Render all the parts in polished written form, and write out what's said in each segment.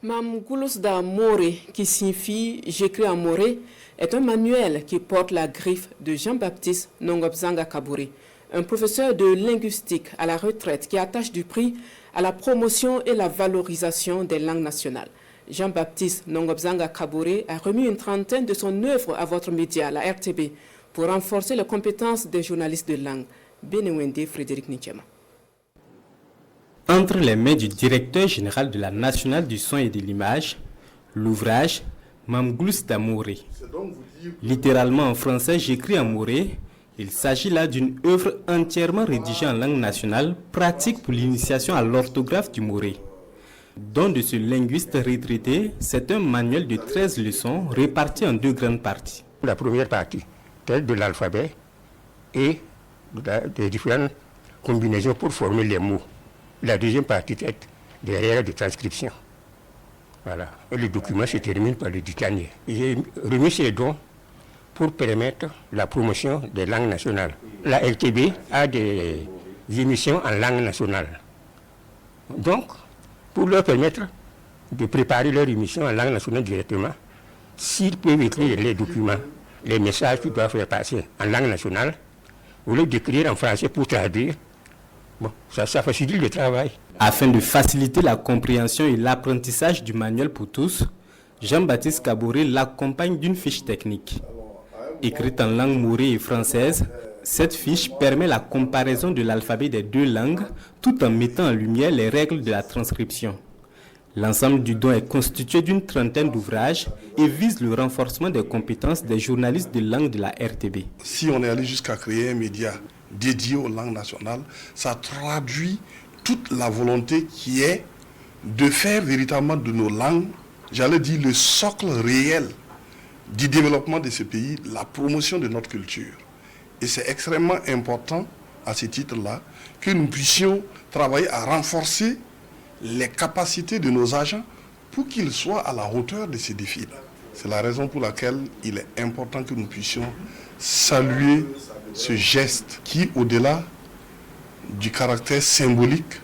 Mam Goulousda Moré, qui signifie J'écris en Moré, est un manuel qui porte la griffe de Jean-Baptiste Nongobzanga Kabouré, un professeur de linguistique à la retraite qui attache du prix à la promotion et la valorisation des langues nationales. Jean-Baptiste Nongobzanga Kabouré a remis une trentaine de son œuvre à votre média, la RTB, pour renforcer les compétences des journalistes de langue. Benewende Frédéric Nichema. Entre les mains du directeur général de la Nationale du son et de l'image, l'ouvrage Mam Goulousda Moré. Littéralement en français, j'écris en moré. Il s'agit là d'une œuvre entièrement rédigée en langue nationale, pratique pour l'initiation à l'orthographe du moré. Don de ce linguiste retraité, c'est un manuel de 13 leçons réparties en deux grandes parties. La première partie, telle de l'alphabet et des différentes combinaisons pour former les mots. La deuxième partie est des règles de transcription. Voilà. Et le document se termine par le dictionnaire. J'ai remis ces dons pour permettre la promotion des langues nationales. La LTB a des émissions en langue nationale. Donc, pour leur permettre de préparer leur émission en langue nationale directement, s'ils peuvent écrire les documents, les messages qu'ils doivent faire passer en langue nationale, au lieu d'écrire en français pour traduire, bon, ça facilite le travail. Afin de faciliter la compréhension et l'apprentissage du manuel pour tous, Jean-Baptiste Kabouré l'accompagne d'une fiche technique. Écrite en langue morée et française, cette fiche permet la comparaison de l'alphabet des deux langues tout en mettant en lumière les règles de la transcription. L'ensemble du don est constitué d'une trentaine d'ouvrages et vise le renforcement des compétences des journalistes de langue de la RTB. Si on est allé jusqu'à créer un média dédié aux langues nationales, ça traduit toute la volonté qui est de faire véritablement de nos langues, j'allais dire, le socle réel du développement de ce pays, la promotion de notre culture. Et c'est extrêmement important, à ce titre-là, que nous puissions travailler à renforcer les capacités de nos agents pour qu'ils soient à la hauteur de ces défis-là. C'est la raison pour laquelle il est important que nous puissions saluer ce geste qui, au-delà du caractère symbolique,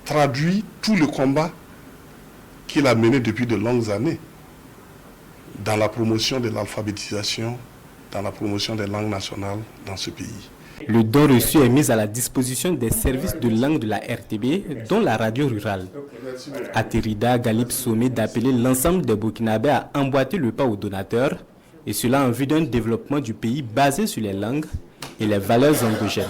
traduit tout le combat qu'il a mené depuis de longues années dans la promotion de l'alphabétisation, dans la promotion des langues nationales dans ce pays. Le don reçu est mis à la disposition des services de langue de la RTB, dont la radio rurale. Aterida Galip Sommet d'appeler l'ensemble des Burkinabés à emboîter le pas aux donateurs, et cela en vue d'un développement du pays basé sur les langues et les valeurs endogènes.